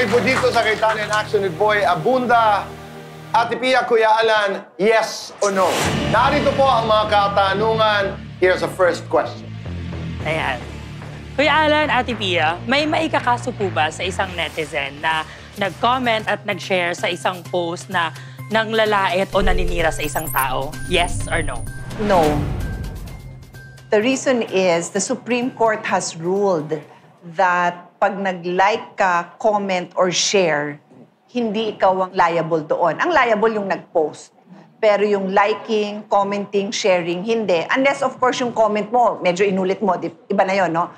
Tuloy po dito sa Kaitan in Action with Boy Abunda. Ate Pia, Kuya Alan, yes or no? Narito po ang mga katanungan. Here's the first question. Ayan. Kuya Alan, Ate Pia, may maikakaso po ba sa isang netizen na nag-comment at nag-share sa isang post na nanglalait o naninira sa isang tao? Yes or no? No. The reason is the Supreme Court has ruled that pag nag-like ka, comment, or share, hindi ikaw ang liable doon. Ang liable yung nag-post. Pero yung liking, commenting, sharing, hindi. Unless, of course, yung comment mo, medyo inulit mo, iba na yun, no?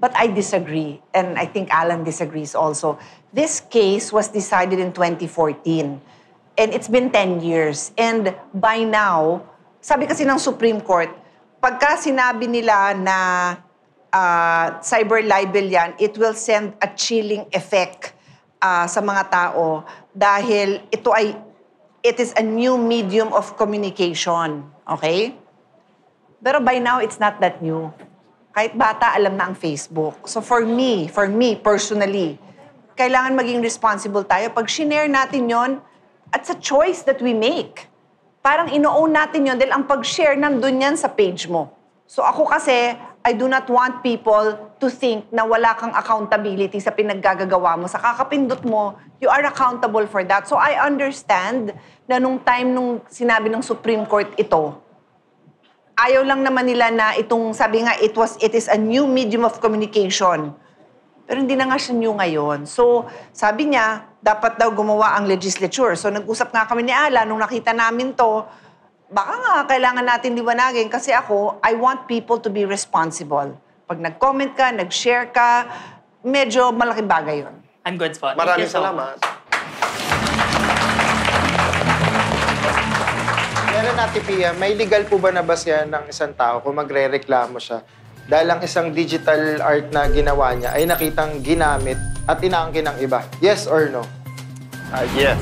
But I disagree, and I think Alan disagrees also. This case was decided in 2014, and it's been 10 years. And by now, sabi kasi ng Supreme Court, pagka sinabi nila na cyber libel yan, it will send a chilling effect sa mga tao dahil it is a new medium of communication, okay? Pero by now, it's not that new. Kahit bata, alam na ang Facebook. So for me personally, kailangan maging responsible tayo. Pag shinare natin yon, it's a choice that we make. Parang ino-own natin yon dahil ang pag-share nandun yan sa page mo. So ako kasi, I do not want people to think na wala kang accountability sa pinaggagawa mo. Sa kakapindot mo, you are accountable for that. So I understand na nung time nung sinabi ng Supreme Court ito, ayaw lang naman nila na itong, sabi nga, it is a new medium of communication. Pero hindi na nga siya new ngayon. So, sabi niya, dapat daw gumawa ang legislature. So, nag-usap nga kami ni Ala, nung nakita namin to, baka nga, kailangan natin liwanagin. Kasi ako, I want people to be responsible. Pag nag-comment ka, nag-share ka, medyo malaking bagay yun. I'm good spot. Maraming salamat. Meron, Ate Pia, may legal po ba na basyan ng isang tao kung magre-reklamo siya dahil ang isang digital art na ginawa niya ay nakitang ginamit at inaangkin ng iba? Yes or no? Yes.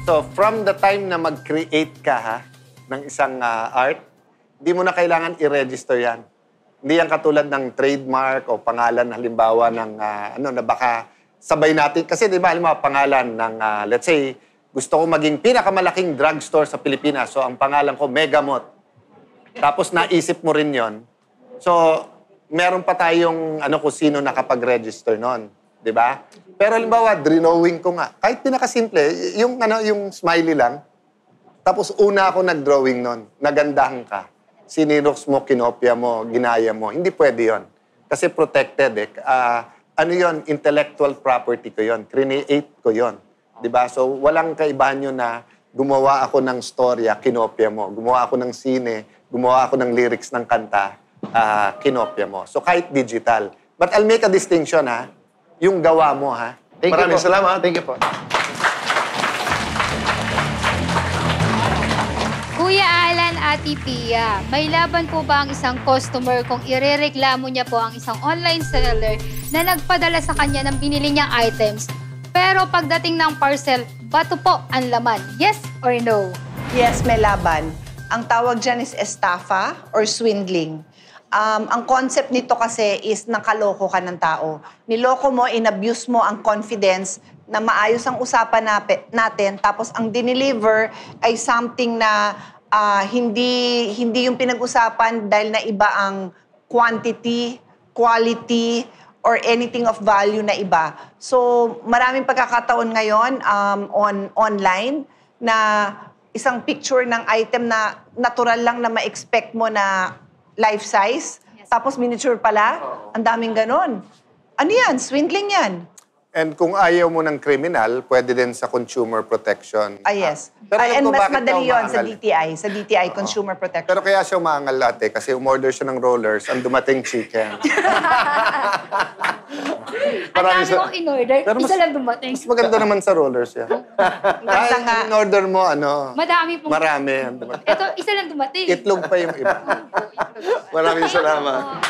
So, from the time na mag-create ka ng isang art, hindi mo na kailangan i-register yan. Hindi yan katulad ng trademark o pangalan, halimbawa, ng na baka sabay natin. Kasi di ba, halimbawa, pangalan ng, let's say, gusto ko maging pinakamalaking drugstore sa Pilipinas. So, ang pangalan ko, Megamot. Tapos, naisip mo rin yon. So, meron pa tayong kung sino nakapag-register nun. Di ba? Pero halimbawa, drawing ko nga. Kahit pinakasimple, yung smiley lang. Tapos, una ako nag-drawing nun. Nagandahan ka. Sinirox mo, kinopya mo, ginaya mo. Hindi pwede yon. Kasi protected eh. Yon? Intellectual property ko yon. Create ko yon. Diba? So, walang kaibahan yun na gumawa ako ng storya, kinopya mo. Gumawa ako ng sine, gumawa ako ng lyrics ng kanta, kinopya mo. So, kahit digital. But I'll make a distinction, yung gawa mo, Maraming salamat. Thank you po. Kuya Alan, Ate Pia, may laban po ba ang isang customer kung irereklamo niya po ang isang online seller na nagpadala sa kanya ng binili niyang items, pero pagdating ng parcel, bato po ang laman? Yes or no? Yes, may laban. Ang tawag dyan is estafa or swindling. Ang concept nito kasi is nakaloko ka ng tao. Niloko mo, inabuse mo ang confidence na maayos ang usapan natin, tapos ang dineliver ay something na hindi yung pinag-usapan dahil na iba ang quantity, quality, or anything of value na iba. So, maraming pagkakataon ngayon online na isang picture ng item na natural lang na ma-expect mo na life size, tapos miniature pala. Ang daming ganon. Ano yan? Swindling yan. And kung ayaw mo ng criminal, pwede din sa consumer protection. Yes. Pero And ko, mas bakit madali siya yun sa umaangal? DTI, sa DTI Consumer Protection. Pero kaya siya umaangal ate, kasi umorder siya ng rollers, ang dumating chicken. Ang dami kong in-order, Pero isa lang dumating. Mas maganda naman sa rollers yan. Ganda nga. In-order mo, Madami pong... marami. Ang dumating. Ito, isa lang dumating. Itlog pa yung iba. Maraming salamat.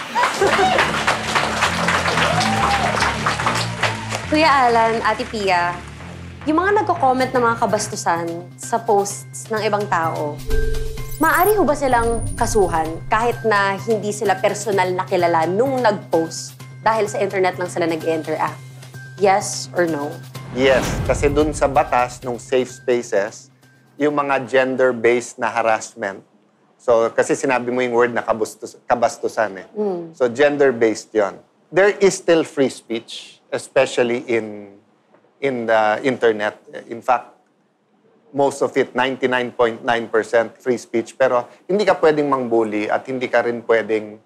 Kuya Alan, Ate Pia, yung mga nagko-comment ng mga kabastusan sa posts ng ibang tao, maaari ho ba silang kasuhan kahit na hindi sila personal na kilala nung nag-post dahil sa internet lang sila nag-interact? Yes or no? Yes, kasi dun sa batas ng safe spaces, yung mga gender-based na harassment. So, kasi sinabi mo yung word na kabastusan eh. So, gender-based yon. There is still free speech, especially in the internet. In fact, most of it, 99.9% free speech. Pero hindi ka pwedeng mangbully at hindi ka rin pwedeng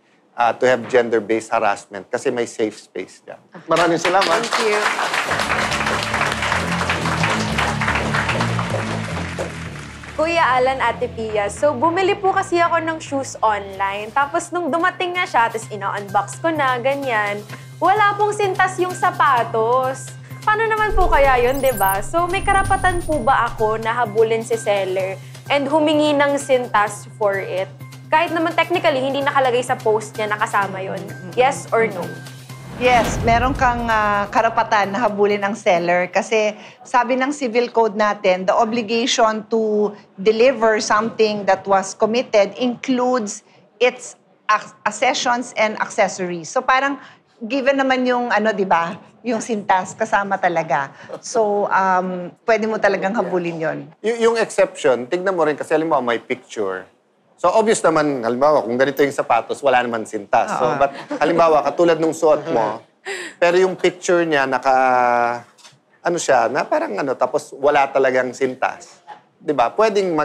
to have gender-based harassment kasi may safe space dyan. Maraming salamat. Thank you. Kuya Alan, Ate Pia, so bumili po kasi ako ng shoes online. Tapos nung dumating na siya, tapos ina-unbox ko na, ganyan, wala pong sintas yung sapatos. Paano naman po kaya yun, di ba? So may karapatan po ba ako na habulin si seller and humingi ng sintas for it? Kahit naman technically, hindi nakalagay sa post niya nakasama yun. Yes or no? Yes, meron kang karapatan na habulin ang seller kasi sabi ng civil code natin, the obligation to deliver something that was committed includes its accessions and accessories. So parang given naman yung di ba, yung sintas kasama talaga. So pwede mo talagang habulin yon. Yung exception, tignan mo rin kasi halimbawa may picture. So, obvious naman, halimbawa, kung ganito yung sapatos, wala naman sintas. So, but halimbawa, katulad nung suot mo, pero yung picture niya, na parang tapos wala talagang sintas. Diba? Pwedeng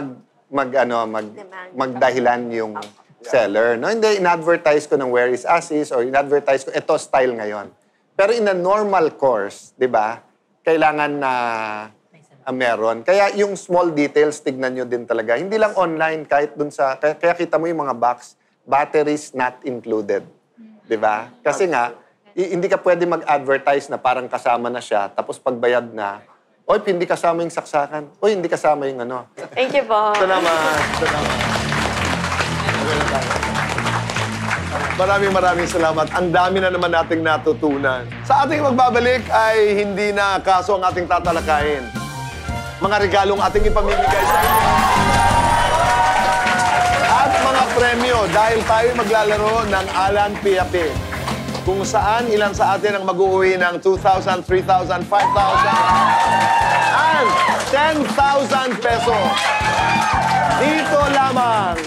magdahilan yung seller. No? Hindi, in-advertise ko ng where is Asis or in-advertise ko, ito style ngayon. Pero in a normal course, diba, kailangan na meron. Kaya yung small details, tignan nyo din talaga. Hindi lang online, kahit dun sa... Kaya kita mo yung mga box, batteries not included. Diba? Kasi nga, hindi ka pwede mag-advertise na parang kasama na siya, tapos pagbayad na, oy, hindi kasama yung saksakan. Oy, hindi kasama yung Thank you po. Salamat. Maraming salamat. Ang dami na naman nating natutunan. Sa ating magbabalik ay hindi na kaso ang ating tatalakayin. Mga regalong ating ipamimigay sa inyo. At mga premyo dahil tayo maglalaro ng Alan Pia Pin. Kung saan ilan sa atin ang mag-uwi ng 2,000, 3,000, 5,000 and 10,000 pesos. Dito lamang